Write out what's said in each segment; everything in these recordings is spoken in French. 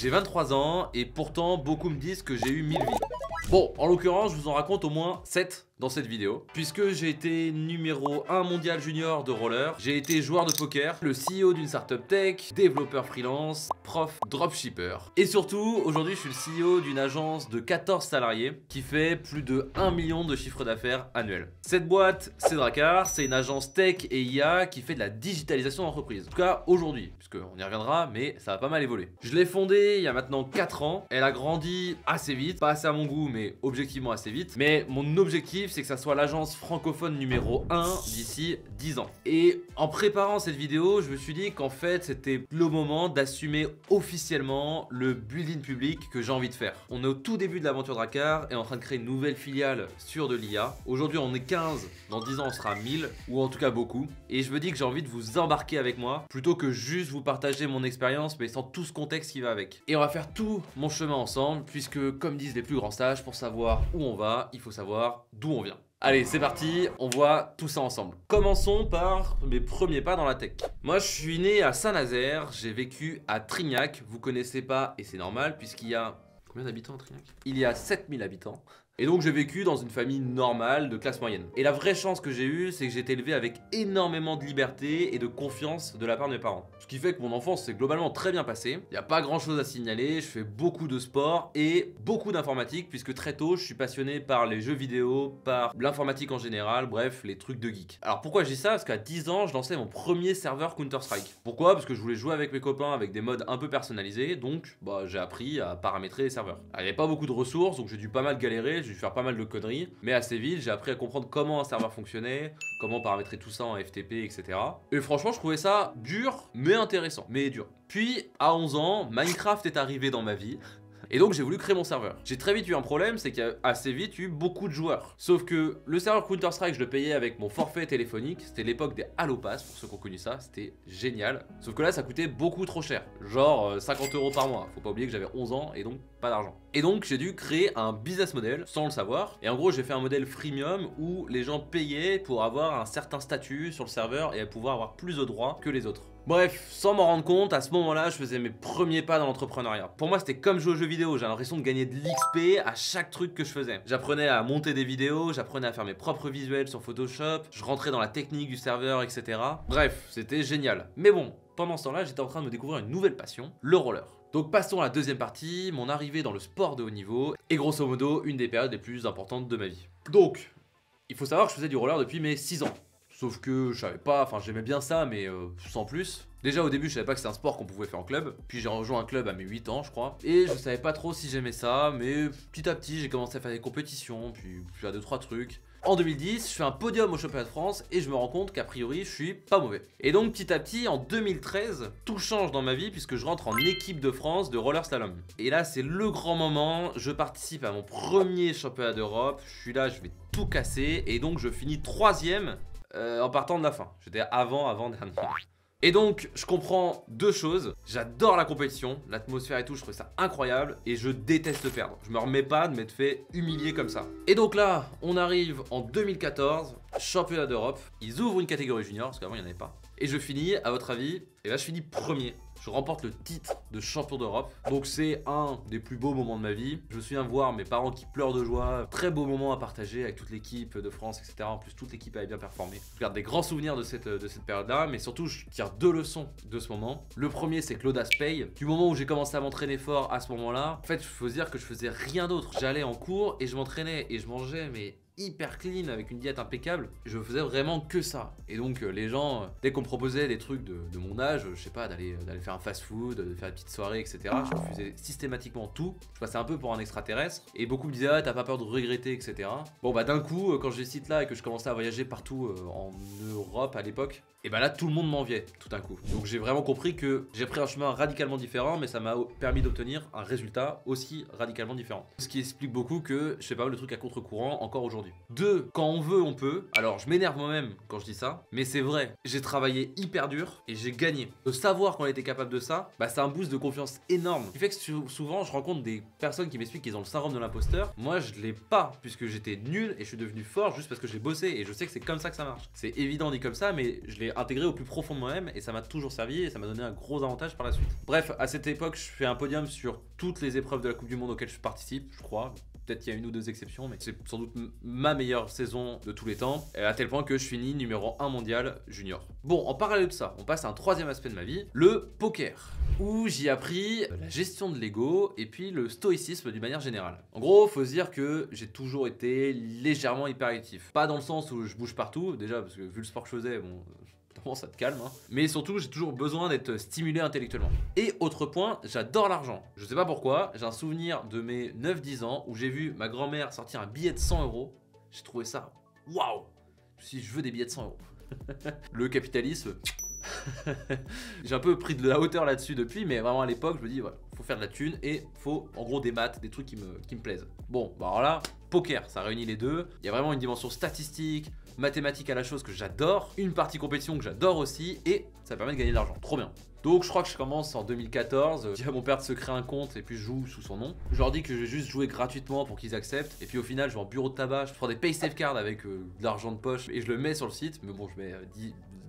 J'ai 23 ans et pourtant beaucoup me disent que j'ai eu 1000 vies. Bon, en l'occurrence, je vous en raconte au moins 7 dans cette vidéo, puisque j'ai été numéro 1 mondial junior de roller, j'ai été joueur de poker, le CEO d'une startup tech, développeur freelance, prof, dropshipper. Et surtout, aujourd'hui, je suis le CEO d'une agence de 14 salariés qui fait plus de 1 million de chiffre d'affaires annuel. Cette boîte, c'est Drakkar, c'est une agence tech et IA qui fait de la digitalisation d'entreprise. En tout cas, aujourd'hui, puisqu'on y reviendra, mais ça a pas mal évolué. Je l'ai fondée il y a maintenant 4 ans, elle a grandi assez vite, pas assez à mon goût, mais objectivement assez vite. Mais mon objectif, c'est que ça soit l'agence francophone numéro 1 d'ici 10 ans. Et en préparant cette vidéo, je me suis dit qu'en fait, c'était le moment d'assumer officiellement le building public que j'ai envie de faire. On est au tout début de l'aventure Drakkar et en train de créer une nouvelle filiale sur de l'IA. Aujourd'hui, on est 15, dans 10 ans, on sera 1000, ou en tout cas beaucoup. Et je me dis que j'ai envie de vous embarquer avec moi, plutôt que juste vous partager mon expérience, mais sans tout ce contexte qui va avec. Et on va faire tout mon chemin ensemble, puisque comme disent les plus grands sages, pour savoir où on va, il faut savoir d'où on vient. Allez, c'est parti, on voit tout ça ensemble. Commençons par mes premiers pas dans la tech. Moi, je suis né à Saint-Nazaire, j'ai vécu à Trignac. Vous connaissez pas, et c'est normal, puisqu'il y a... Combien d'habitants à Trignac? Il y a 7000 habitants. Et donc j'ai vécu dans une famille normale de classe moyenne. Et la vraie chance que j'ai eue, c'est que j'ai été élevé avec énormément de liberté et de confiance de la part de mes parents. Ce qui fait que mon enfance s'est globalement très bien passée. Il n'y a pas grand chose à signaler, je fais beaucoup de sport et beaucoup d'informatique, puisque très tôt je suis passionné par les jeux vidéo, par l'informatique en général, bref, les trucs de geek. Alors pourquoi je dis ça? Parce qu'à 10 ans, je lançais mon premier serveur Counter-Strike. Pourquoi? Parce que je voulais jouer avec mes copains avec des modes un peu personnalisés, donc j'ai appris à paramétrer les serveurs. Il n'y avait pas beaucoup de ressources, donc j'ai dû pas mal galérer, j'ai dû faire pas mal de conneries, mais assez vite j'ai appris à comprendre comment un serveur fonctionnait, comment paramétrer tout ça en FTP, etc. Et franchement je trouvais ça dur, mais intéressant, mais dur. Puis à 11 ans, Minecraft est arrivé dans ma vie. Et donc j'ai voulu créer mon serveur. J'ai très vite eu un problème, c'est qu'il y a assez vite eu beaucoup de joueurs. Sauf que le serveur Counter-Strike, je le payais avec mon forfait téléphonique. C'était l'époque des Halo Pass, pour ceux qui ont connu ça, c'était génial. Sauf que là, ça coûtait beaucoup trop cher. Genre 50 € par mois. Faut pas oublier que j'avais 11 ans et donc pas d'argent. Et donc j'ai dû créer un business model sans le savoir. Et en gros, j'ai fait un modèle freemium où les gens payaient pour avoir un certain statut sur le serveur et pouvoir avoir plus de droits que les autres. Bref, sans m'en rendre compte, à ce moment-là, je faisais mes premiers pas dans l'entrepreneuriat. Pour moi, c'était comme jouer aux jeux vidéo, j'ai l'impression de gagner de l'XP à chaque truc que je faisais. J'apprenais à monter des vidéos, j'apprenais à faire mes propres visuels sur Photoshop, je rentrais dans la technique du serveur, etc. Bref, c'était génial. Mais bon, pendant ce temps-là, j'étais en train de me découvrir une nouvelle passion, le roller. Donc passons à la deuxième partie, mon arrivée dans le sport de haut niveau, et grosso modo, une des périodes les plus importantes de ma vie. Donc, il faut savoir que je faisais du roller depuis mes 6 ans. Sauf que je savais pas, enfin j'aimais bien ça, mais sans plus. Déjà au début je savais pas que c'était un sport qu'on pouvait faire en club. Puis j'ai rejoint un club à mes 8 ans je crois. Et je savais pas trop si j'aimais ça, mais petit à petit j'ai commencé à faire des compétitions, puis à 2-3 trucs. En 2010, je fais un podium au championnat de France et je me rends compte qu'a priori je suis pas mauvais. Et donc petit à petit, en 2013, tout change dans ma vie puisque je rentre en équipe de France de roller slalom. Et là c'est le grand moment, je participe à mon premier championnat d'Europe, je suis là, je vais tout casser et donc je finis 3ème en partant de la fin. J'étais avant-dernier. Et donc, je comprends deux choses. J'adore la compétition, l'atmosphère et tout, je trouve ça incroyable. Et je déteste perdre. Je me remets pas de m'être fait humilier comme ça. Et donc là, on arrive en 2014, championnat d'Europe. Ils ouvrent une catégorie junior, parce qu'avant, il n'y en avait pas. Et je finis, à votre avis, et là, je finis premier. Je remporte le titre de champion d'Europe. Donc c'est un des plus beaux moments de ma vie. Je me souviens voir mes parents qui pleurent de joie. Très beau moment à partager avec toute l'équipe de France, etc. En plus, toute l'équipe avait bien performé. Je garde des grands souvenirs de cette période-là. Mais surtout, je tire 2 leçons de ce moment. Le premier, c'est que l'audace paye. Du moment où j'ai commencé à m'entraîner fort à ce moment-là, en fait, il faut se dire que je faisais rien d'autre. J'allais en cours et je m'entraînais et je mangeais, mais hyper clean avec une diète impeccable, je faisais vraiment que ça. Et donc les gens, dès qu'on me proposait des trucs de mon âge, je sais pas, d'aller faire un fast food, de faire une petite soirée, etc. Je refusais systématiquement tout. Je passais un peu pour un extraterrestre et beaucoup me disaient ah t'as pas peur de regretter, etc. Bon bah d'un coup quand j'ai ce site là et que je commençais à voyager partout en Europe à l'époque, et bah là tout le monde m'enviait tout d'un coup. Donc j'ai vraiment compris que j'ai pris un chemin radicalement différent, mais ça m'a permis d'obtenir un résultat aussi radicalement différent. Ce qui explique beaucoup que je fais pas mal de trucs à contre-courant encore aujourd'hui. 2, quand on veut, on peut. Alors je m'énerve moi-même quand je dis ça, mais c'est vrai. J'ai travaillé hyper dur et j'ai gagné. De savoir qu'on était capable de ça, bah c'est un boost de confiance énorme. Ce qui fait que souvent je rencontre des personnes qui m'expliquent qu'ils ont le syndrome de l'imposteur. Moi je l'ai pas, puisque j'étais nul et je suis devenu fort juste parce que j'ai bossé et je sais que c'est comme ça que ça marche. C'est évident dit comme ça, mais je l'ai j'ai intégré au plus profond de moi-même et ça m'a toujours servi et ça m'a donné un gros avantage par la suite. Bref, à cette époque, je fais un podium sur toutes les épreuves de la Coupe du Monde auxquelles je participe, je crois. Peut-être qu'il y a une ou deux exceptions, mais c'est sans doute ma meilleure saison de tous les temps, à tel point que je finis numéro 1 mondial junior. Bon, en parallèle de ça, on passe à un troisième aspect de ma vie, le poker, où j'y ai appris la gestion de l'ego et puis le stoïcisme d'une manière générale. En gros, faut se dire que j'ai toujours été légèrement hyperactif. Pas dans le sens où je bouge partout, déjà parce que vu le sport que je faisais, bon... ça te calme, hein. Mais surtout j'ai toujours besoin d'être stimulé intellectuellement. Et autre point, j'adore l'argent. Je sais pas pourquoi, j'ai un souvenir de mes 9-10 ans où j'ai vu ma grand-mère sortir un billet de 100 €. J'ai trouvé ça waouh. Je veux des billets de 100 €. Le capitalisme. J'ai un peu pris de la hauteur là-dessus depuis, mais vraiment à l'époque je me dis voilà, faut faire de la thune et faut en gros des maths, des trucs qui me plaisent. Bon, bah alors là, poker, ça réunit les deux. Il y a vraiment une dimension statistique, mathématique à la chose que j'adore, une partie compétition que j'adore aussi, et ça permet de gagner de l'argent. Trop bien. Donc je crois que je commence en 2014, je dis à mon père de se créer un compte et puis je joue sous son nom. Je leur dis que je vais juste jouer gratuitement pour qu'ils acceptent, et puis au final je vais en bureau de tabac, je prends des pay safe cards avec de l'argent de poche et je le mets sur le site, mais bon je mets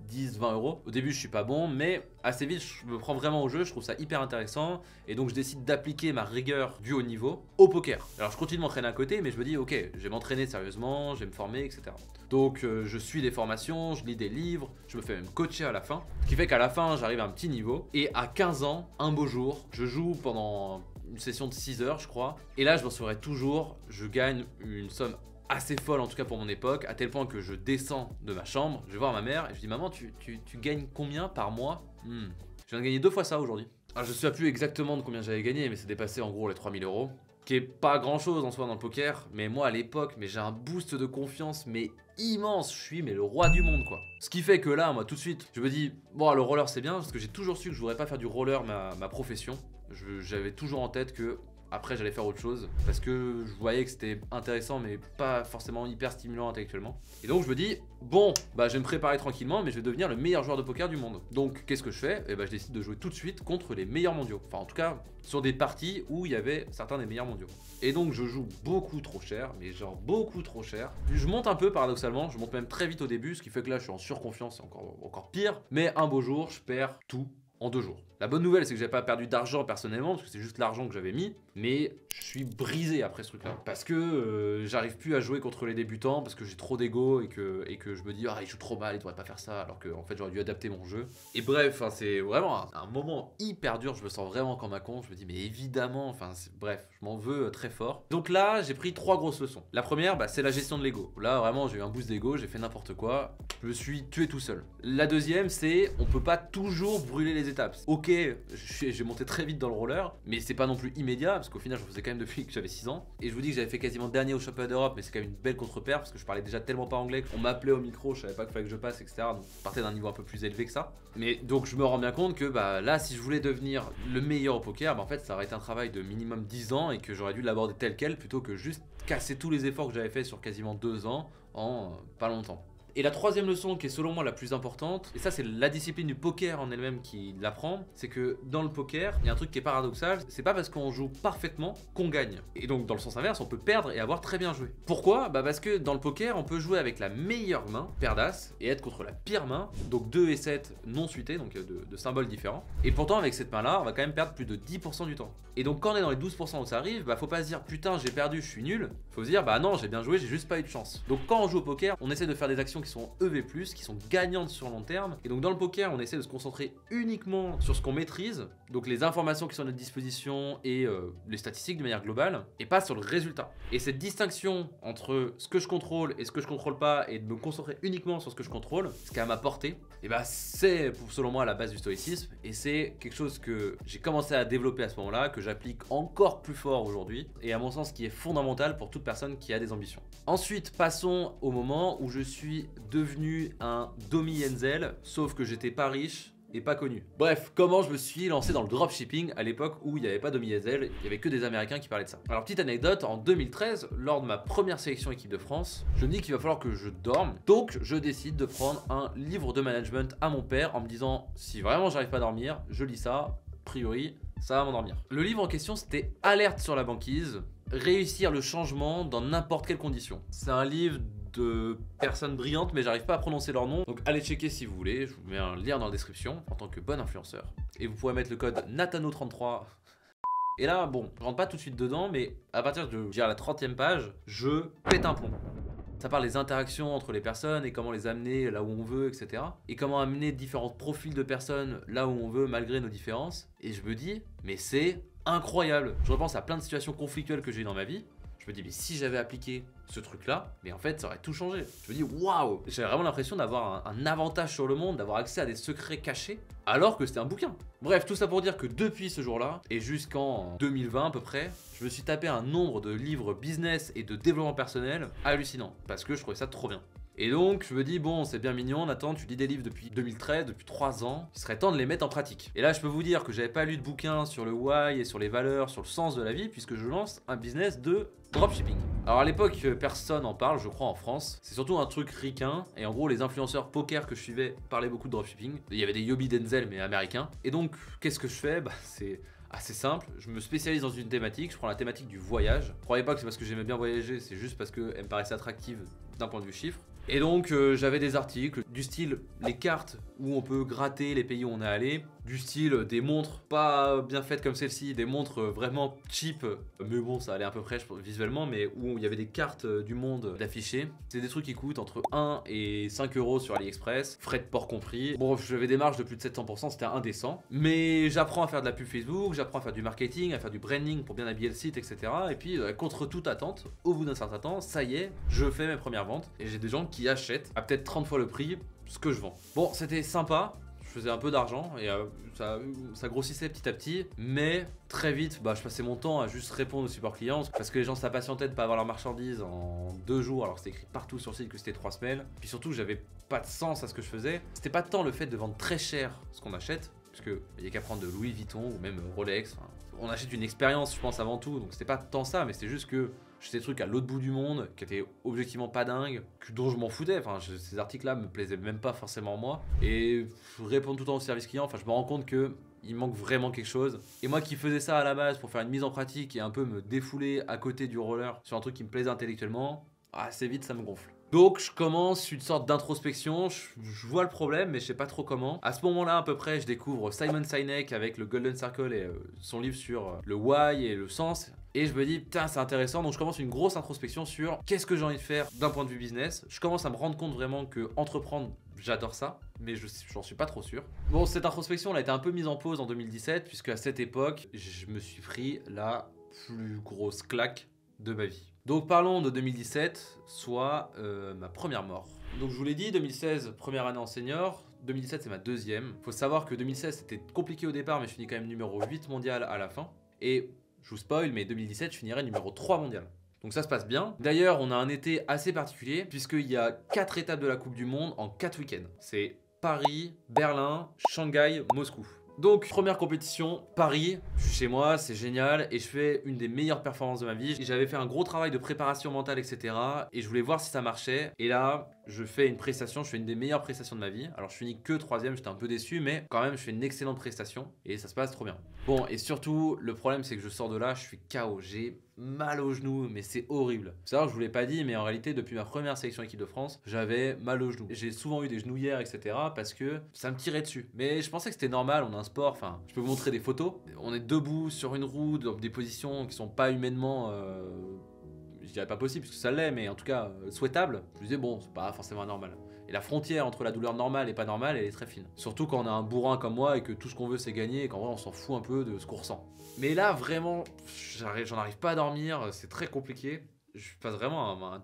10-20 €. Au début je suis pas bon, mais assez vite je me prends vraiment au jeu, je trouve ça hyper intéressant et donc je décide d'appliquer ma rigueur du haut niveau au poker. Alors je continue de m'entraîner à côté, mais je me dis ok, je vais m'entraîner sérieusement, je vais me former, etc. Donc je suis des formations, je lis des livres, je me fais même coacher à la fin, ce qui fait qu'à la fin j'arrive à un petit niveau et à 15 ans, un beau jour, je joue pendant une session de 6 heures je crois, et là je m'en souviendrai toujours, je gagne une somme assez folle en tout cas pour mon époque, à tel point que je descends de ma chambre, je vais voir ma mère et je dis maman tu gagnes combien par mois? Je viens de gagner 2 fois ça aujourd'hui. Alors je ne sais plus exactement de combien j'avais gagné, mais c'est dépassé en gros les 3000 €, qui est pas grand chose en soi dans le poker, mais moi à l'époque j'ai un boost de confiance mais immense, je suis le roi du monde quoi. Ce qui fait que là moi tout de suite je me dis bon le roller c'est bien, parce que j'ai toujours su que je voudrais pas faire du roller ma profession. J'avais toujours en tête que après j'allais faire autre chose parce que je voyais que c'était intéressant mais pas forcément hyper stimulant intellectuellement. Et donc je me dis bon bah je vais me préparer tranquillement, mais je vais devenir le meilleur joueur de poker du monde. Donc qu'est-ce que je fais? Et bah je décide de jouer tout de suite contre les meilleurs mondiaux. Enfin en tout cas sur des parties où il y avait certains des meilleurs mondiaux. Et donc je joue beaucoup trop cher, mais genre beaucoup trop cher. Je monte un peu paradoxalement, je monte même très vite au début, ce qui fait que là je suis en surconfiance, c'est encore pire. Mais un beau jour je perds tout en 2 jours. La bonne nouvelle, c'est que j'ai pas perdu d'argent personnellement, parce que c'est juste l'argent que j'avais mis, mais je suis brisé après ce truc-là. Parce que j'arrive plus à jouer contre les débutants, parce que j'ai trop d'ego et que je me dis, ah, il joue trop mal, il devrait pas faire ça, alors qu'en fait, j'aurais dû adapter mon jeu. Et bref, c'est vraiment un moment hyper dur, je me sens vraiment comme un con, je me dis, mais évidemment, bref, je m'en veux très fort. Donc là, j'ai pris 3 grosses leçons. La première, c'est la gestion de l'ego. Là, vraiment, j'ai eu un boost d'ego, j'ai fait n'importe quoi, je me suis tué tout seul. La deuxième, c'est, on peut pas toujours brûler les étapes. Ok, j'ai monté très vite dans le roller, mais c'est pas non plus immédiat, parce qu'au final je faisais quand même depuis que j'avais 6 ans. Et je vous dis que j'avais fait quasiment dernier au championnat d'Europe, mais c'est quand même une belle contre-paire, parce que je parlais déjà tellement pas anglais qu'on m'appelait au micro, je savais pas qu'il fallait que je passe, etc. Donc je partais d'un niveau un peu plus élevé que ça. Mais donc je me rends bien compte que là, si je voulais devenir le meilleur au poker, en fait ça aurait été un travail de minimum 10 ans et que j'aurais dû l'aborder tel quel, plutôt que juste casser tous les efforts que j'avais fait sur quasiment 2 ans en pas longtemps. Et la troisième leçon qui est selon moi la plus importante, et ça c'est la discipline du poker en elle-même qui l'apprend, c'est que dans le poker, il y a un truc qui est paradoxal, c'est pas parce qu'on joue parfaitement qu'on gagne. Et donc dans le sens inverse, on peut perdre et avoir très bien joué. Pourquoi? Parce que dans le poker, on peut jouer avec la meilleure main, paire d'as, et être contre la pire main, donc 2 et 7 non suités, donc de symboles différents. Et pourtant avec cette main-là, on va quand même perdre plus de 10% du temps. Et donc quand on est dans les 12% où ça arrive, faut pas se dire putain j'ai perdu, je suis nul. Faut se dire non j'ai bien joué, j'ai juste pas eu de chance. Donc quand on joue au poker, on essaie de faire des actions qui sont EV+, qui sont gagnantes sur long terme. Et donc dans le poker, on essaie de se concentrer uniquement sur ce qu'on maîtrise, donc les informations qui sont à notre disposition et les statistiques de manière globale, et pas sur le résultat. Et cette distinction entre ce que je contrôle et ce que je contrôle pas, et de me concentrer uniquement sur ce que je contrôle, ce qui est à ma portée, et c'est selon moi la base du stoïcisme, et c'est quelque chose que j'ai commencé à développer à ce moment-là, que j'applique encore plus fort aujourd'hui, et à mon sens qui est fondamental pour toute personne qui a des ambitions. Ensuite, passons au moment où je suis devenu un Domi Yenzel, sauf que j'étais pas riche et pas connu. Bref, comment je me suis lancé dans le dropshipping à l'époque où il n'y avait pas Domi Yenzel, il y avait que des Américains qui parlaient de ça. Alors petite anecdote, en 2013, lors de ma première sélection équipe de France, je me dis qu'il va falloir que je dorme, donc je décide de prendre un livre de management à mon père en me disant si vraiment j'arrive pas à dormir, je lis ça, a priori ça va m'endormir. Le livre en question c'était Alerte sur la banquise, réussir le changement dans n'importe quelle condition. C'est un livre de personnes brillantes, mais j'arrive pas à prononcer leur nom. Donc allez checker si vous voulez, je vous mets un lien dans la description en tant que bon influenceur. Et vous pourrez mettre le code Natano33. Et là, bon, je rentre pas tout de suite dedans, mais à partir de la 30e page, je pète un plomb. Ça parle des interactions entre les personnes et comment les amener là où on veut, etc. Et comment amener différents profils de personnes là où on veut malgré nos différences. Et je me dis, mais c'est incroyable. Je repense à plein de situations conflictuelles que j'ai eues dans ma vie. Je me dis, mais si j'avais appliqué ce truc-là, mais en fait, ça aurait tout changé. Je me dis, waouh! J'avais vraiment l'impression d'avoir un avantage sur le monde, d'avoir accès à des secrets cachés, alors que c'était un bouquin. Bref, tout ça pour dire que depuis ce jour-là, et jusqu'en 2020 à peu près, je me suis tapé un nombre de livres business et de développement personnel hallucinant, parce que je trouvais ça trop bien. Et donc, je me dis, bon, c'est bien mignon, Nathan, tu lis des livres depuis 2013, depuis 3 ans, il serait temps de les mettre en pratique. Et là, je peux vous dire que j'avais pas lu de bouquin sur le why et sur les valeurs, sur le sens de la vie, puisque je lance un business de dropshipping. Alors à l'époque, personne en parle, je crois, en France. C'est surtout un truc ricain, et en gros, les influenceurs poker que je suivais parlaient beaucoup de dropshipping. Il y avait des Yobi Denzel, mais américains. Et donc, qu'est-ce que je fais? C'est assez simple, je me spécialise dans une thématique, je prends la thématique du voyage. Je croyais pas que c'est parce que j'aimais bien voyager, c'est juste parce qu'elle me paraissait attractive d'un point de vue chiffre. Et donc j'avais des articles du style les cartes où on peut gratter les pays où on est allé, du style des montres pas bien faites comme celle-ci, des montres vraiment cheap, mais bon ça allait à peu près visuellement, mais où il y avait des cartes du monde d'affichées. C'est des trucs qui coûtent entre 1 et 5 euros sur AliExpress, frais de port compris. Bon, j'avais des marges de plus de 700%, c'était indécent. Mais j'apprends à faire de la pub Facebook, j'apprends à faire du marketing, à faire du branding pour bien habiller le site, etc. Et puis contre toute attente, au bout d'un certain temps, ça y est, je fais mes premières ventes et j'ai des gens qui achètent à peut-être 30 fois le prix ce que je vends. Bon, c'était sympa, je faisais un peu d'argent et ça grossissait petit à petit, mais très vite, je passais mon temps à juste répondre aux support clients parce que les gens s'impatientaient de pas avoir leurs marchandises en 2 jours alors que c'était écrit partout sur le site que c'était 3 semaines. Puis surtout, j'avais pas de sens à ce que je faisais. C'était pas tant le fait de vendre très cher ce qu'on achète, parce qu'il n'y a qu'à prendre de Louis Vuitton ou même Rolex. On achète une expérience, je pense, avant tout, donc c'était pas tant ça, mais c'était juste que j'étais des trucs à l'autre bout du monde, qui étaient objectivement pas dingues, dont je m'en foutais. Ces articles-là me plaisaient même pas forcément moi. Et répondre tout le temps au service client, je me rends compte que il manque vraiment quelque chose. Et moi qui faisais ça à la base pour faire une mise en pratique et un peu me défouler à côté du roller sur un truc qui me plaisait intellectuellement, assez vite ça me gonfle. Donc je commence une sorte d'introspection, je vois le problème mais je sais pas trop comment. À ce moment-là à peu près je découvre Simon Sinek avec le Golden Circle et son livre sur le why et le sens. Et je me dis putain c'est intéressant, donc je commence une grosse introspection sur qu'est-ce que j'ai envie de faire d'un point de vue business. Je commence à me rendre compte vraiment que entreprendre j'adore ça, mais j'en suis pas trop sûr. Bon, cette introspection elle a été un peu mise en pause en 2017 puisque à cette époque je me suis pris la plus grosse claque de ma vie. Donc parlons de 2017, soit ma première mort. Donc je vous l'ai dit, 2016, première année en senior, 2017 c'est ma deuxième. Faut savoir que 2016 c'était compliqué au départ mais je finis quand même numéro 8 mondial à la fin. Et je vous spoil, mais 2017 je finirai numéro 3 mondial. Donc ça se passe bien. D'ailleurs on a un été assez particulier puisqu'il y a 4 étapes de la Coupe du Monde en 4 week-ends. C'est Paris, Berlin, Shanghai, Moscou. Donc première compétition, Paris, je suis chez moi, c'est génial et je fais une des meilleures performances de ma vie. J'avais fait un gros travail de préparation mentale, etc. Et je voulais voir si ça marchait. Et là, je fais une prestation, je fais une des meilleures prestations de ma vie. Alors je finis que 3ème, j'étais un peu déçu, mais quand même je fais une excellente prestation et ça se passe trop bien. Bon, et surtout, le problème c'est que je sors de là, je suis KO, j'ai mal au genou, mais c'est horrible. C'est vrai, je vous l'ai pas dit, mais en réalité, depuis ma première sélection équipe de France, j'avais mal au genou. J'ai souvent eu des genouillères, etc. parce que ça me tirait dessus. Mais je pensais que c'était normal, on a un sport, je peux vous montrer des photos. On est debout sur une roue, dans des positions qui sont pas humainement... je dirais pas possible, parce que ça l'est, mais en tout cas souhaitable. Je me disais, bon, c'est pas forcément normal. Et la frontière entre la douleur normale et pas normale, elle est très fine. Surtout quand on a un bourrin comme moi et que tout ce qu'on veut c'est gagner et qu'en vrai on s'en fout un peu de ce qu'on ressent. Mais là vraiment, j'en arrive pas à dormir, c'est très compliqué. Je passe vraiment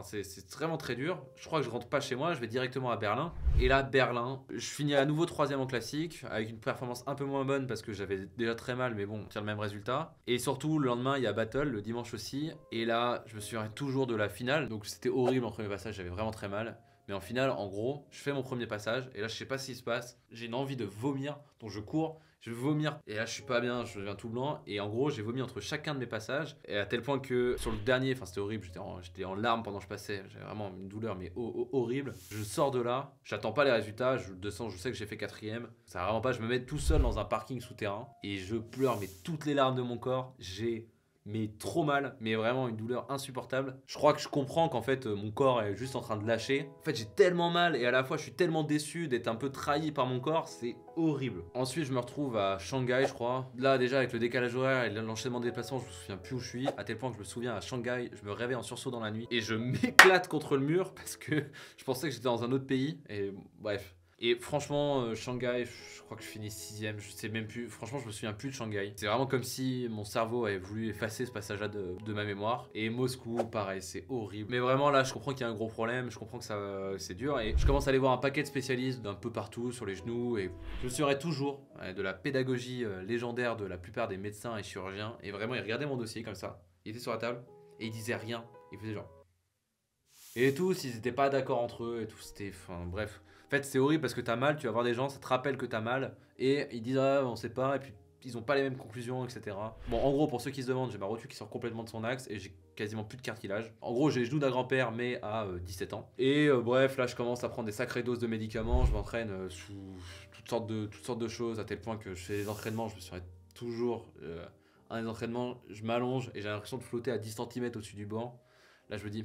c'est vraiment très dur. Je crois que je rentre pas chez moi, je vais directement à Berlin. Et là, Berlin, je finis à nouveau 3ème en classique, avec une performance un peu moins bonne parce que j'avais déjà très mal, mais bon, on tient le même résultat. Et surtout, le lendemain, il y a Battle, le dimanche aussi. Et là, je me souviens toujours de la finale, donc c'était horrible en premier passage, j'avais vraiment très mal. Mais en finale, en gros, je fais mon premier passage et là, je sais pas ce qui se passe. J'ai une envie de vomir, donc je cours, je vais vomir. Et là, je suis pas bien, je deviens tout blanc. Et en gros, j'ai vomi entre chacun de mes passages. Et à tel point que sur le dernier, c'était horrible, j'étais en larmes pendant que je passais. J'avais vraiment une douleur, mais horrible. Je sors de là, j'attends pas les résultats. Je sais que j'ai fait 4ème. Ça va vraiment pas, je me mets tout seul dans un parking souterrain. Et je pleure, mais toutes les larmes de mon corps. J'ai mais trop mal, mais vraiment une douleur insupportable. Je crois que je comprends qu'en fait mon corps est juste en train de lâcher. En fait j'ai tellement mal et à la fois je suis tellement déçu d'être un peu trahi par mon corps, c'est horrible. Ensuite je me retrouve à Shanghai je crois. Là déjà avec le décalage horaire et l'enchaînement des déplacements, je me souviens plus où je suis. À tel point que je me souviens à Shanghai, je me réveille en sursaut dans la nuit et je m'éclate contre le mur parce que je pensais que j'étais dans un autre pays et bref. Et franchement, Shanghai, je crois que je finis 6ème, je sais même plus. Franchement, je me souviens plus de Shanghai. C'est vraiment comme si mon cerveau avait voulu effacer ce passage-là de ma mémoire. Et Moscou, pareil, c'est horrible. Mais vraiment, là, je comprends qu'il y a un gros problème. Je comprends que c'est dur. Et je commence à aller voir un paquet de spécialistes d'un peu partout sur les genoux. Et je serai toujours de la pédagogie légendaire de la plupart des médecins et chirurgiens. Et vraiment, ils regardaient mon dossier comme ça. Ils étaient sur la table et ils disaient rien. Ils faisaient genre. Et tous, ils étaient pas d'accord entre eux et tout. C'était. Enfin, bref. En fait, c'est horrible parce que t'as mal, tu vas voir des gens, ça te rappelle que t'as mal, et ils disent ah, on sait pas, et puis ils ont pas les mêmes conclusions, etc. Bon, en gros, pour ceux qui se demandent, j'ai ma rotule qui sort complètement de son axe et j'ai quasiment plus de cartilage. En gros, j'ai les genoux d'un grand-père, mais à 17 ans. Et bref, là, je commence à prendre des sacrées doses de médicaments, je m'entraîne sous toutes sortes de choses, à tel point que je fais des entraînements, je me suis toujours. Un des entraînements, je m'allonge et j'ai l'impression de flotter à 10 cm au-dessus du banc. Là, je me dis,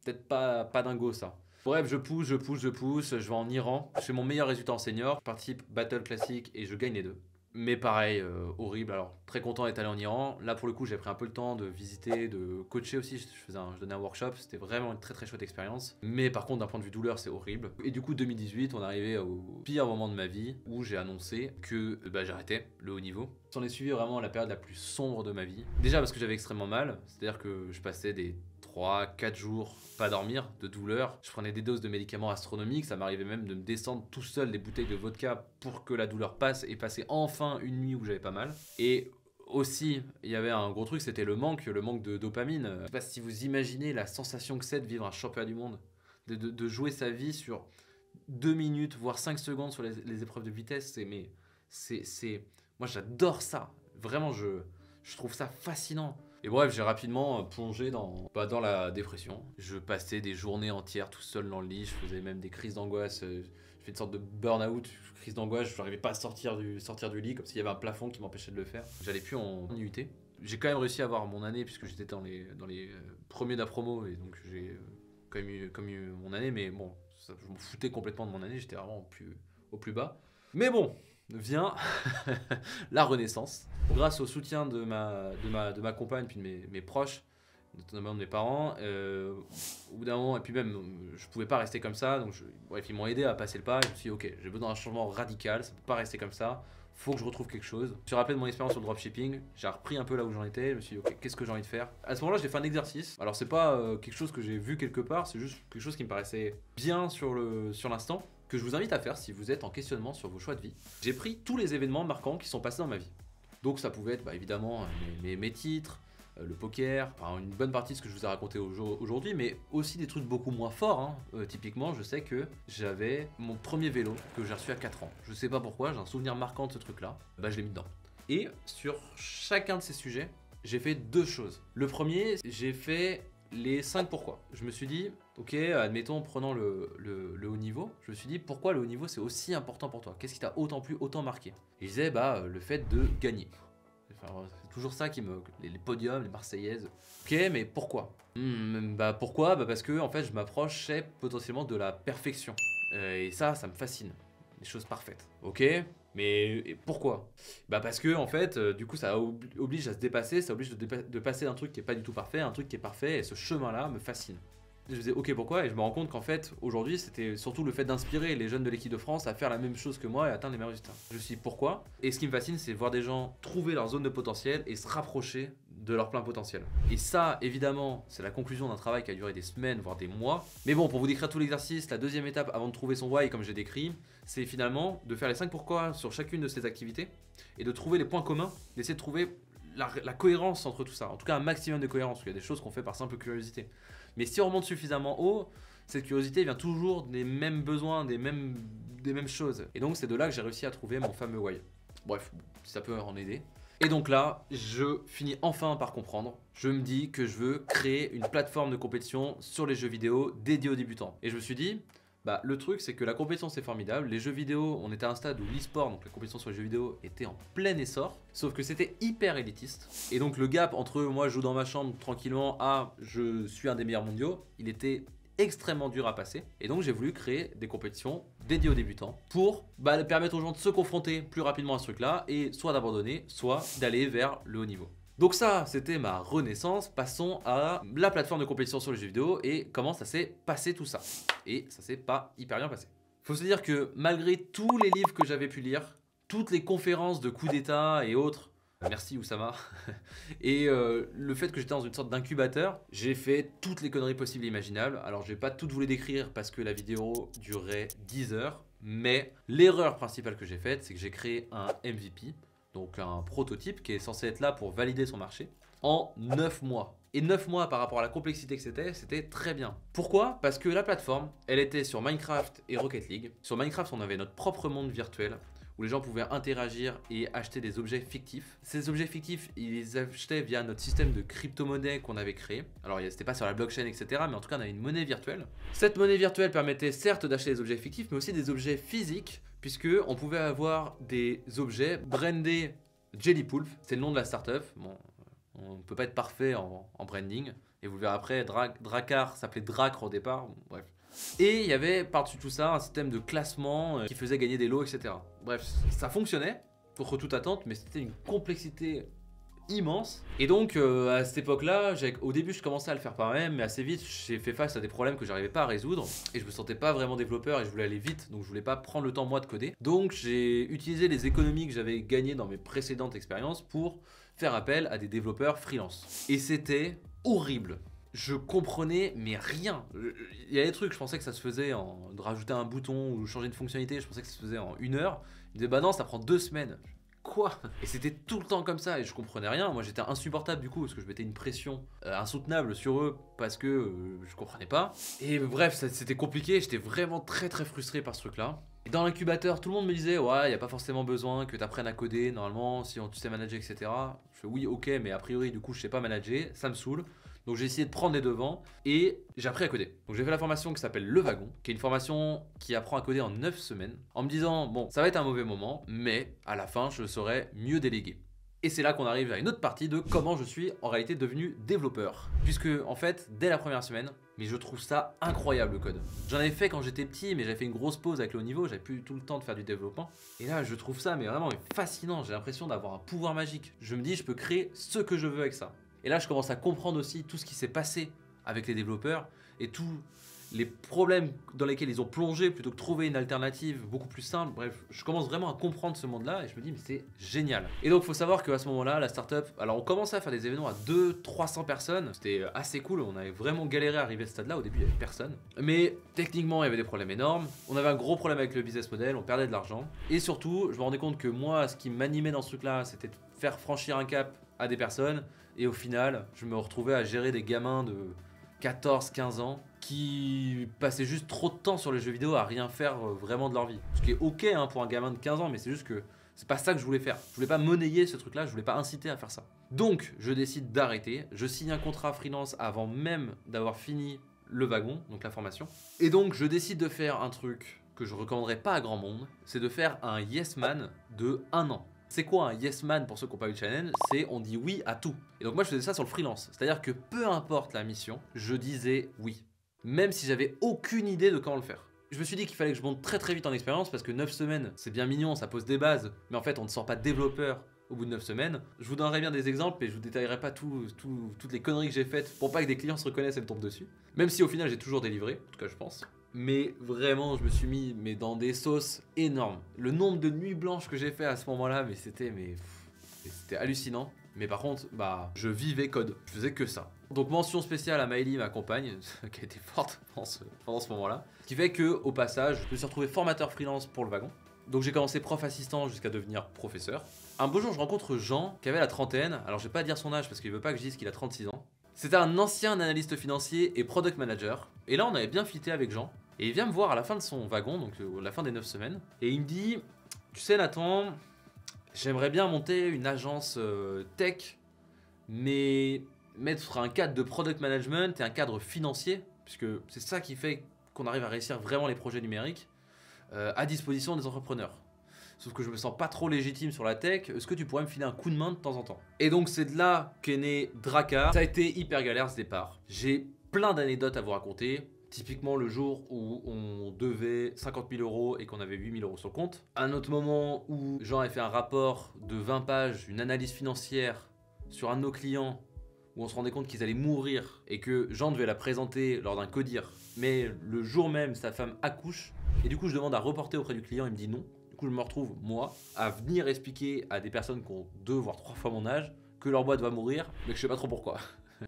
peut-être pas dingo ça. Bref, je pousse, je vais en Iran. Je fais mon meilleur résultat en senior. Je participe battle classique et je gagne les deux. Mais pareil, horrible. Alors, très content d'être allé en Iran. Là, pour le coup, j'ai pris un peu le temps de visiter, de coacher aussi. Je donnais un workshop. C'était vraiment une très très chouette expérience. Mais par contre, d'un point de vue douleur, c'est horrible. Et du coup, 2018, on est arrivé au pire moment de ma vie où j'ai annoncé que j'arrêtais le haut niveau. S'en est suivi vraiment la période la plus sombre de ma vie. Déjà parce que j'avais extrêmement mal. C'est-à-dire que je passais des 3-4 jours pas dormir de douleur. Je prenais des doses de médicaments astronomiques. Ça m'arrivait même de me descendre tout seul des bouteilles de vodka pour que la douleur passe et passer enfin une nuit où j'avais pas mal. Et aussi, il y avait un gros truc, c'était le manque de dopamine. Je sais pas si vous imaginez la sensation que c'est de vivre un championnat du monde, de jouer sa vie sur 2 minutes, voire 5 secondes sur les épreuves de vitesse. Moi j'adore ça. Vraiment, je trouve ça fascinant. Et bref, j'ai rapidement plongé dans la dépression. Je passais des journées entières tout seul dans le lit. Je faisais même des crises d'angoisse. Je fais une sorte de burn-out, crise d'angoisse. Je n'arrivais pas à sortir du lit, comme s'il y avait un plafond qui m'empêchait de le faire. J'allais plus en IUT. J'ai quand même réussi à avoir mon année puisque j'étais dans les premiers de la promo. Et donc j'ai quand même eu mon année. Mais bon, je m'en foutais complètement de mon année. J'étais vraiment au plus bas. Mais bon, vient la renaissance. Grâce au soutien de ma compagne puis de mes proches, notamment de mes parents, au bout d'un moment, et puis même je pouvais pas rester comme ça, donc bref, ils m'ont aidé à passer le pas. Je me suis dit ok, j'ai besoin d'un changement radical, ça peut pas rester comme ça, faut que je retrouve quelque chose. Je me suis rappelé de mon expérience sur le dropshipping, j'ai repris un peu là où j'en étais, je me suis dit ok, qu'est-ce que j'ai envie de faire. À ce moment-là, j'ai fait un exercice. Alors c'est pas quelque chose que j'ai vu quelque part, c'est juste quelque chose qui me paraissait bien sur l'instant, que je vous invite à faire si vous êtes en questionnement sur vos choix de vie. J'ai pris tous les événements marquants qui sont passés dans ma vie. Donc ça pouvait être évidemment mes titres, le poker, enfin une bonne partie de ce que je vous ai raconté aujourd'hui, mais aussi des trucs beaucoup moins forts. Hein. Typiquement, je sais que j'avais mon premier vélo que j'ai reçu à 4 ans. Je sais pas pourquoi, j'ai un souvenir marquant de ce truc-là. Je l'ai mis dedans. Et sur chacun de ces sujets, j'ai fait 2 choses. Le premier, j'ai fait les 5 pourquoi. Je me suis dit, ok, admettons, prenant le haut niveau, je me suis dit, pourquoi le haut niveau c'est aussi important pour toi? Qu'est-ce qui t'a autant plu, autant marqué? Et je disais, le fait de gagner. Enfin, c'est toujours ça qui me... Les podiums, les Marseillaises. Ok, mais pourquoi? Pourquoi? Parce que en fait, je m'approchais potentiellement de la perfection. Et ça me fascine. Les choses parfaites. Ok, mais pourquoi? Parce que en fait, du coup, ça oblige à se dépasser, ça oblige de passer d'un truc qui est pas du tout parfait à un truc qui est parfait, et ce chemin-là me fascine. Je me disais ok pourquoi, et je me rends compte qu'en fait aujourd'hui c'était surtout le fait d'inspirer les jeunes de l'équipe de France à faire la même chose que moi et atteindre les mêmes résultats. Je me suis dit pourquoi, et ce qui me fascine c'est voir des gens trouver leur zone de potentiel et se rapprocher de leur plein potentiel. Et ça évidemment c'est la conclusion d'un travail qui a duré des semaines voire des mois. Mais bon, pour vous décrire tout l'exercice, la deuxième étape avant de trouver son why comme j'ai décrit, c'est finalement de faire les 5 pourquoi sur chacune de ces activités et de trouver les points communs, d'essayer de trouver la cohérence entre tout ça, en tout cas un maximum de cohérence, parce qu'il y a des choses qu'on fait par simple curiosité. Mais si on remonte suffisamment haut, cette curiosité vient toujours des mêmes besoins, des mêmes choses. Et donc c'est de là que j'ai réussi à trouver mon fameux why. Bref, si ça peut en aider. Et donc là, je finis enfin par comprendre. Je me dis que je veux créer une plateforme de compétition sur les jeux vidéo dédiée aux débutants. Et je me suis dit, Bah, le truc, c'est que la compétition, c'est formidable. Les jeux vidéo, on était à un stade où l'e-sport, donc la compétition sur les jeux vidéo, était en plein essor. Sauf que c'était hyper élitiste. Et donc, le gap entre moi, je joue dans ma chambre tranquillement, à je suis un des meilleurs mondiaux, il était extrêmement dur à passer. Et donc, j'ai voulu créer des compétitions dédiées aux débutants pour permettre aux gens de se confronter plus rapidement à ce truc-là et soit d'abandonner, soit d'aller vers le haut niveau. Donc ça, c'était ma renaissance. Passons à la plateforme de compétition sur les jeux vidéo et comment ça s'est passé tout ça. Et ça s'est pas hyper bien passé. Faut se dire que malgré tous les livres que j'avais pu lire, toutes les conférences de coups d'état et autres, merci Oussama, et le fait que j'étais dans une sorte d'incubateur, j'ai fait toutes les conneries possibles et imaginables. Alors je vais pas toutes vous les décrire parce que la vidéo durait 10 heures, mais l'erreur principale que j'ai faite, c'est que j'ai créé un MVP, donc un prototype qui est censé être là pour valider son marché, en 9 mois. Et 9 mois par rapport à la complexité que c'était très bien. Pourquoi? Parce que la plateforme, elle était sur Minecraft et Rocket League. Sur Minecraft, on avait notre propre monde virtuel où les gens pouvaient interagir et acheter des objets fictifs. Ces objets fictifs, ils les achetaient via notre système de crypto-monnaie qu'on avait créé. Alors, c'était pas sur la blockchain, etc. Mais en tout cas, on avait une monnaie virtuelle. Cette monnaie virtuelle permettait certes d'acheter des objets fictifs, mais aussi des objets physiques, puisque on pouvait avoir des objets brandés Jellypulp. C'est le nom de la startup. Bon, on ne peut pas être parfait en branding. Et vous le verrez après, Drakkar s'appelait Drakr au départ. Bon, bref. Et il y avait par-dessus tout ça un système de classement qui faisait gagner des lots, etc. Bref, ça fonctionnait contre toute attente, mais c'était une complexité immense. Et donc à cette époque-là, au début je commençais à le faire par moi-même, mais assez vite j'ai fait face à des problèmes que j'arrivais pas à résoudre et je me sentais pas vraiment développeur et je voulais aller vite, donc je voulais pas prendre le temps moi de coder. Donc j'ai utilisé les économies que j'avais gagnées dans mes précédentes expériences pour faire appel à des développeurs freelance. Et c'était horrible. Je comprenais mais rien. Il y a des trucs, je pensais que ça se faisait de rajouter un bouton ou changer une fonctionnalité, je pensais que ça se faisait en 1 heure. Ils disaient bah non, ça prend 2 semaines. Quoi? Et c'était tout le temps comme ça et je comprenais rien. Moi j'étais insupportable du coup parce que je mettais une pression insoutenable sur eux parce que je comprenais pas. Et bref, c'était compliqué, j'étais vraiment très frustré par ce truc là. Et dans l'incubateur, tout le monde me disait ouais, il n'y a pas forcément besoin que tu apprennes à coder normalement si tu sais manager, etc. Je fais oui, ok, mais a priori du coup je sais pas manager, ça me saoule. Donc j'ai essayé de prendre les devants et j'ai appris à coder. Donc j'ai fait la formation qui s'appelle Le Wagon, qui est une formation qui apprend à coder en 9 semaines, en me disant bon, ça va être un mauvais moment, mais à la fin je saurai mieux déléguer. Et c'est là qu'on arrive à une autre partie de comment je suis en réalité devenu développeur. Puisque en fait, dès la première semaine, mais je trouve ça incroyable le code. J'en avais fait quand j'étais petit, mais j'avais fait une grosse pause avec le haut niveau, j'avais plus tout le temps de faire du développement. Et là, je trouve ça mais vraiment fascinant, j'ai l'impression d'avoir un pouvoir magique. Je me dis, je peux créer ce que je veux avec ça. Et là, je commence à comprendre aussi tout ce qui s'est passé avec les développeurs et tous les problèmes dans lesquels ils ont plongé plutôt que trouver une alternative beaucoup plus simple. Bref, je commence vraiment à comprendre ce monde-là et je me dis mais c'est génial. Et donc, il faut savoir qu'à ce moment-là, la startup, alors on commençait à faire des événements à 200-300 personnes. C'était assez cool, on avait vraiment galéré à arriver à ce stade-là. Au début, il n'y avait personne. Mais techniquement, il y avait des problèmes énormes. On avait un gros problème avec le business model, on perdait de l'argent. Et surtout, je me rendais compte que moi, ce qui m'animait dans ce truc-là, c'était de faire franchir un cap à des personnes. Et au final, je me retrouvais à gérer des gamins de 14-15 ans qui passaient juste trop de temps sur les jeux vidéo à rien faire vraiment de leur vie. Ce qui est ok hein, pour un gamin de 15 ans, mais c'est juste que c'est pas ça que je voulais faire. Je voulais pas monnayer ce truc-là, je voulais pas inciter à faire ça. Donc, je décide d'arrêter. Je signe un contrat freelance avant même d'avoir fini le wagon, donc la formation. Et donc, je décide de faire un truc que je recommanderais pas à grand monde, c'est de faire un yes man de 1 an. C'est quoi un yes man pour ceux qui n'ont pas eu le challenge? C'est on dit oui à tout. Et donc moi je faisais ça sur le freelance. C'est-à-dire que peu importe la mission, je disais oui. Même si j'avais aucune idée de comment le faire. Je me suis dit qu'il fallait que je monte très vite en expérience parce que 9 semaines, c'est bien mignon, ça pose des bases. Mais en fait on ne sort pas développeur au bout de 9 semaines. Je vous donnerai bien des exemples et je vous détaillerai pas toutes les conneries que j'ai faites pour pas que des clients se reconnaissent et me tombent dessus. Même si au final j'ai toujours délivré, en tout cas je pense. Mais vraiment, je me suis mis dans des sauces énormes. Le nombre de nuits blanches que j'ai fait à ce moment-là, mais c'était hallucinant. Mais par contre, je vivais code. Je faisais que ça. Donc mention spéciale à Maëlie, ma compagne, qui a été forte pendant ce moment-là. Ce qui fait que, au passage, je me suis retrouvé formateur freelance pour le wagon. Donc j'ai commencé prof assistant jusqu'à devenir professeur. Un beau jour, je rencontre Jean, qui avait la trentaine. Alors je vais pas dire son âge parce qu'il veut pas que je dise qu'il a 36 ans. C'était un ancien analyste financier et product manager. Et là, on avait bien fité avec Jean. Et il vient me voir à la fin de son wagon, donc à la fin des 9 semaines. Et il me dit, tu sais Nathan, j'aimerais bien monter une agence tech, mais mettre un cadre de product management et un cadre financier, puisque c'est ça qui fait qu'on arrive à réussir vraiment les projets numériques à disposition des entrepreneurs. Sauf que je me sens pas trop légitime sur la tech, est-ce que tu pourrais me filer un coup de main de temps en temps? Et donc c'est de là qu'est né Drakkar. Ça a été hyper galère ce départ. J'ai plein d'anecdotes à vous raconter. Typiquement le jour où on devait 50 000 euros et qu'on avait 8 000 euros sur le compte. Un autre moment où Jean avait fait un rapport de 20 pages, une analyse financière sur un de nos clients où on se rendait compte qu'ils allaient mourir et que Jean devait la présenter lors d'un codir. Mais le jour même, sa femme accouche et du coup je demande à reporter auprès du client, il me dit non. Du coup je me retrouve, moi, à venir expliquer à des personnes qui ont 2 voire 3 fois mon âge que leur boîte va mourir, mais que je sais pas trop pourquoi.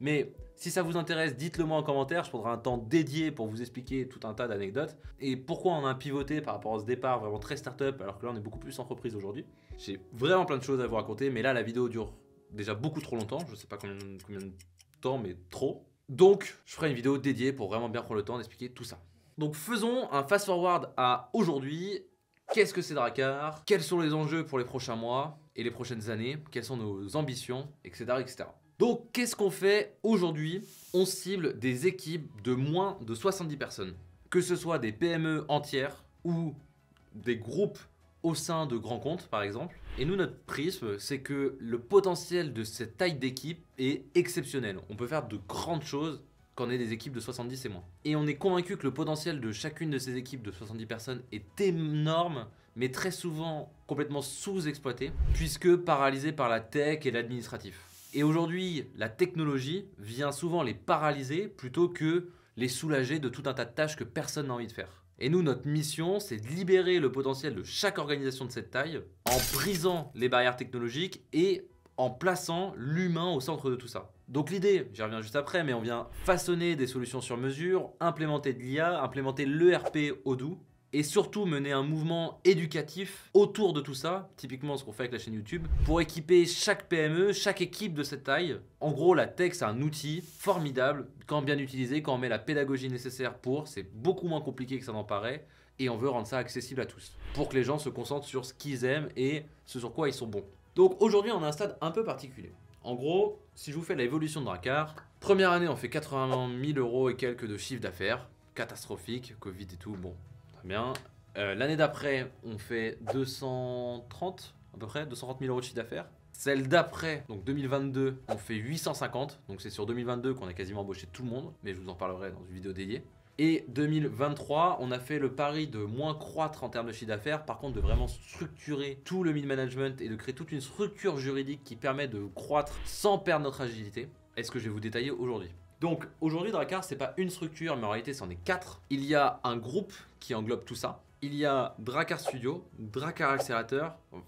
Mais si ça vous intéresse, dites-le moi en commentaire, je prendrai un temps dédié pour vous expliquer tout un tas d'anecdotes et pourquoi on a pivoté par rapport à ce départ vraiment très start-up alors que là on est beaucoup plus entreprise aujourd'hui. J'ai vraiment plein de choses à vous raconter, mais là la vidéo dure déjà beaucoup trop longtemps, je sais pas combien de temps, mais trop. Donc je ferai une vidéo dédiée pour vraiment bien prendre le temps d'expliquer tout ça. Donc faisons un fast-forward à aujourd'hui. Qu'est-ce que c'est Drakkar? Quels sont les enjeux pour les prochains mois et les prochaines années? Quelles sont nos ambitions, etc. etc. Donc, qu'est-ce qu'on fait aujourd'hui? On cible des équipes de moins de 70 personnes. Que ce soit des PME entières ou des groupes au sein de grands comptes, par exemple. Et nous, notre prisme, c'est que le potentiel de cette taille d'équipe est exceptionnel. On peut faire de grandes choses quand on est des équipes de 70 et moins. Et on est convaincu que le potentiel de chacune de ces équipes de 70 personnes est énorme, mais très souvent complètement sous-exploité, puisque paralysé par la tech et l'administratif. Et aujourd'hui, la technologie vient souvent les paralyser plutôt que les soulager de tout un tas de tâches que personne n'a envie de faire. Et nous, notre mission, c'est de libérer le potentiel de chaque organisation de cette taille en brisant les barrières technologiques et en plaçant l'humain au centre de tout ça. Donc l'idée, j'y reviens juste après, mais on vient façonner des solutions sur mesure, implémenter de l'IA, implémenter l'ERP Odoo, et surtout mener un mouvement éducatif autour de tout ça, typiquement ce qu'on fait avec la chaîne YouTube, pour équiper chaque PME, chaque équipe de cette taille. En gros, la tech, c'est un outil formidable, quand bien utilisé, quand on met la pédagogie nécessaire pour, c'est beaucoup moins compliqué que ça n'en paraît, et on veut rendre ça accessible à tous, pour que les gens se concentrent sur ce qu'ils aiment et ce sur quoi ils sont bons. Donc aujourd'hui, on a un stade un peu particulier. En gros, si je vous fais l'évolution de Drakkar, première année, on fait 80 000 euros et quelques de chiffre d'affaires, catastrophique, Covid et tout, bon. Très bien. L'année d'après, on fait 230 à peu près, 230 000 euros de chiffre d'affaires. Celle d'après, donc 2022, on fait 850. Donc c'est sur 2022 qu'on a quasiment embauché tout le monde, mais je vous en parlerai dans une vidéo dédiée. Et 2023, on a fait le pari de moins croître en termes de chiffre d'affaires, par contre de vraiment structurer tout le mid-management et de créer toute une structure juridique qui permet de croître sans perdre notre agilité. Et ce que je vais vous détailler aujourd'hui. Donc aujourd'hui Drakkar, c'est pas une structure, mais en réalité c'en est 4. Il y a un groupe qui englobe tout ça. Il y a Drakkar Studio, Drakkar Accélérateur. En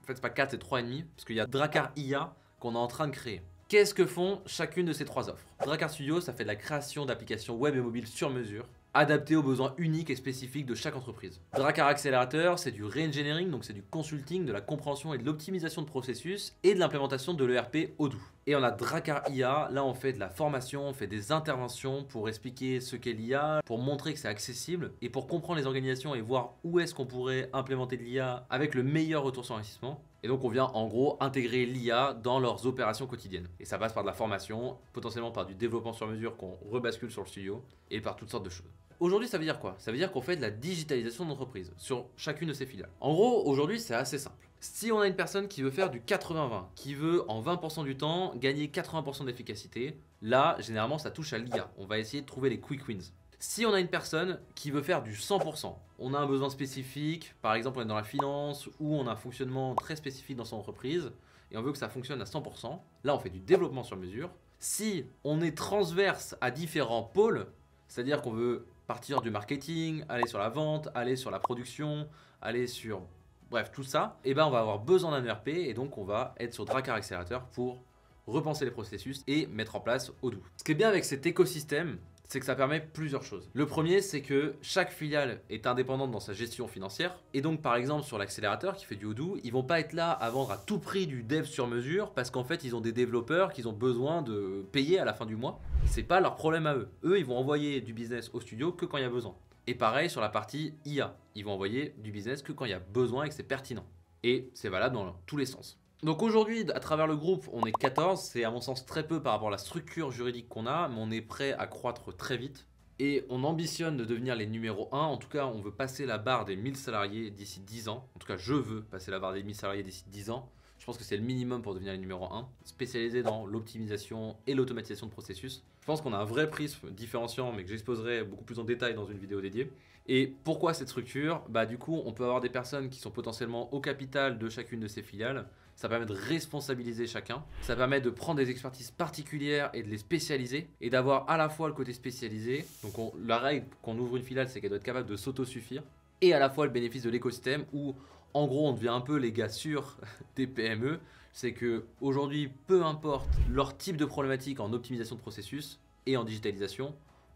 fait c'est pas 4, c'est 3,5, parce qu'il y a Drakkar IA qu'on est en train de créer. Qu'est-ce que font chacune de ces 3 offres? Drakkar Studio, ça fait de la création d'applications web et mobile sur mesure, adaptées aux besoins uniques et spécifiques de chaque entreprise. Drakkar Accélérateur, c'est du re-engineering, donc c'est du consulting, de la compréhension et de l'optimisation de processus et de l'implémentation de l'ERP Odoo. Et on a Drakkar IA, là on fait de la formation, on fait des interventions pour expliquer ce qu'est l'IA, pour montrer que c'est accessible et pour comprendre les organisations et voir où est-ce qu'on pourrait implémenter de l'IA avec le meilleur retour sur investissement. Et donc on vient en gros intégrer l'IA dans leurs opérations quotidiennes. Et ça passe par de la formation, potentiellement par du développement sur mesure qu'on rebascule sur le studio et par toutes sortes de choses. Aujourd'hui, ça veut dire quoi? Ça veut dire qu'on fait de la digitalisation d'entreprise sur chacune de ces filiales. En gros, aujourd'hui, c'est assez simple. Si on a une personne qui veut faire du 80-20, qui veut en 20% du temps gagner 80% d'efficacité, là, généralement, ça touche à l'IA. On va essayer de trouver les quick wins. Si on a une personne qui veut faire du 100%, on a un besoin spécifique, par exemple on est dans la finance ou on a un fonctionnement très spécifique dans son entreprise et on veut que ça fonctionne à 100%, là on fait du développement sur mesure. Si on est transverse à différents pôles, c'est-à-dire qu'on veut partir du marketing, aller sur la vente, aller sur la production, aller sur... Bref, tout ça, et ben on va avoir besoin d'un ERP et donc on va être sur Drakkar Accélérateur pour repenser les processus et mettre en place Odoo. Ce qui est bien avec cet écosystème, c'est que ça permet plusieurs choses. Le premier, c'est que chaque filiale est indépendante dans sa gestion financière. Et donc, par exemple, sur l'accélérateur qui fait du Odoo, ils vont pas être là à vendre à tout prix du dev sur mesure parce qu'en fait, ils ont des développeurs qu'ils ont besoin de payer à la fin du mois. C'est pas leur problème à eux. Eux, ils vont envoyer du business au studio que quand il y a besoin. Et pareil sur la partie IA. Ils vont envoyer du business que quand il y a besoin et que c'est pertinent. Et c'est valable dans tous les sens. Donc aujourd'hui, à travers le groupe, on est 14, c'est à mon sens très peu par rapport à la structure juridique qu'on a, mais on est prêt à croître très vite. Et on ambitionne de devenir les numéros 1. En tout cas, on veut passer la barre des 1000 salariés d'ici 10 ans. En tout cas, je veux passer la barre des 1000 salariés d'ici 10 ans. Je pense que c'est le minimum pour devenir les numéros 1. Spécialisé dans l'optimisation et l'automatisation de processus. Je pense qu'on a un vrai prisme différenciant, mais que j'exposerai beaucoup plus en détail dans une vidéo dédiée. Et pourquoi cette structure? Bah du coup, on peut avoir des personnes qui sont potentiellement au capital de chacune de ces filiales. Ça permet de responsabiliser chacun. Ça permet de prendre des expertises particulières et de les spécialiser. Et d'avoir à la fois le côté spécialisé. Donc la règle qu'on ouvre une filiale, c'est qu'elle doit être capable de s'autosuffire. Et à la fois le bénéfice de l'écosystème où, en gros, on devient un peu les gars sûrs des PME. C'est que aujourd'hui, peu importe leur type de problématique en optimisation de processus et en digitalisation,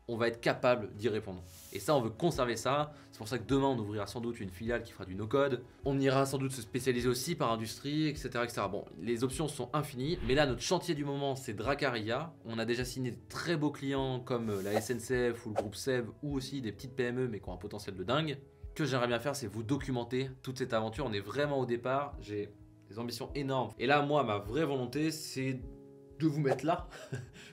on va être capable d'y répondre. Et ça, on veut conserver ça. C'est pour ça que demain, on ouvrira sans doute une filiale qui fera du no-code. On ira sans doute se spécialiser aussi par industrie, etc., etc. Bon, les options sont infinies. Mais là, notre chantier du moment, c'est Dracaria. On a déjà signé de très beaux clients comme la SNCF ou le groupe SEB ou aussi des petites PME mais qui ont un potentiel de dingue. Ce que j'aimerais bien faire, c'est vous documenter toute cette aventure. On est vraiment au départ. J'ai des ambitions énormes. Et là, moi, ma vraie volonté, c'est de vous mettre là,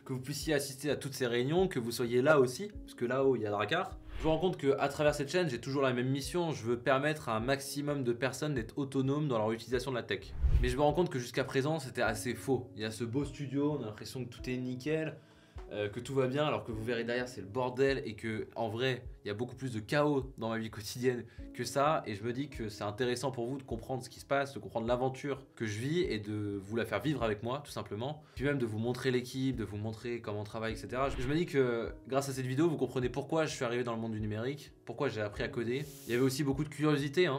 que vous puissiez assister à toutes ces réunions, que vous soyez là aussi, parce que là-haut il y a Dracar. Je me rends compte qu'à travers cette chaîne, j'ai toujours la même mission, je veux permettre à un maximum de personnes d'être autonomes dans leur utilisation de la tech. Mais je me rends compte que jusqu'à présent, c'était assez faux. Il y a ce beau studio, on a l'impression que tout est nickel, que tout va bien, alors que vous verrez derrière c'est le bordel et que en vrai il y a beaucoup plus de chaos dans ma vie quotidienne que ça. Et je me dis que c'est intéressant pour vous de comprendre ce qui se passe, de comprendre l'aventure que je vis et de vous la faire vivre avec moi tout simplement. Puis même de vous montrer l'équipe, de vous montrer comment on travaille, etc. Je me dis que grâce à cette vidéo vous comprenez pourquoi je suis arrivé dans le monde du numérique, pourquoi j'ai appris à coder. Il y avait aussi beaucoup de curiosité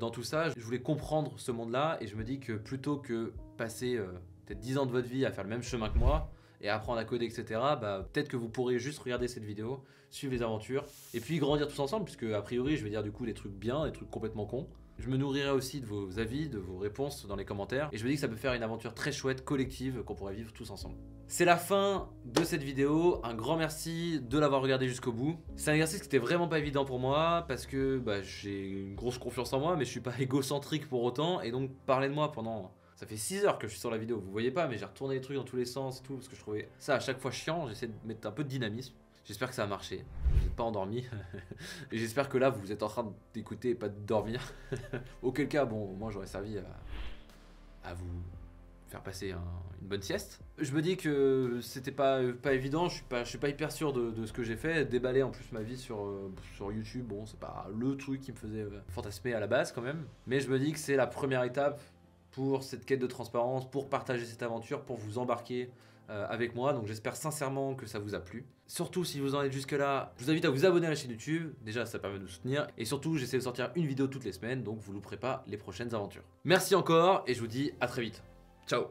dans tout ça. Je voulais comprendre ce monde là et je me dis que plutôt que passer peut-être 10 ans de votre vie à faire le même chemin que moi et apprendre à coder, etc., bah, peut-être que vous pourrez juste regarder cette vidéo, suivre les aventures, et puis grandir tous ensemble, puisque a priori, je vais dire du coup des trucs bien, des trucs complètement cons. Je me nourrirai aussi de vos avis, de vos réponses dans les commentaires, et je me dis que ça peut faire une aventure très chouette, collective, qu'on pourrait vivre tous ensemble. C'est la fin de cette vidéo, un grand merci de l'avoir regardé jusqu'au bout. C'est un exercice qui était vraiment pas évident pour moi, parce que bah, j'ai une grosse confiance en moi, mais je suis pas égocentrique pour autant, et donc parler de moi pendant... Ça fait 6 heures que je suis sur la vidéo, vous voyez pas, mais j'ai retourné les trucs dans tous les sens et tout, parce que je trouvais ça à chaque fois chiant, j'essaie de mettre un peu de dynamisme. J'espère que ça a marché, vous n'êtes pas endormi, et j'espère que là vous êtes en train d'écouter et pas de dormir. Auquel cas, bon, moi j'aurais servi à vous faire passer une bonne sieste. Je me dis que c'était pas évident, je suis pas hyper sûr de ce que j'ai fait. Déballer en plus ma vie sur YouTube, bon c'est pas le truc qui me faisait fantasmer à la base quand même. Mais je me dis que c'est la première étape pour cette quête de transparence, pour partager cette aventure, pour vous embarquer avec moi. Donc j'espère sincèrement que ça vous a plu. Surtout si vous en êtes jusque là, je vous invite à vous abonner à la chaîne YouTube. Déjà ça permet de nous soutenir. Et surtout j'essaie de sortir une vidéo toutes les semaines, donc vous louperez pas les prochaines aventures. Merci encore et je vous dis à très vite. Ciao.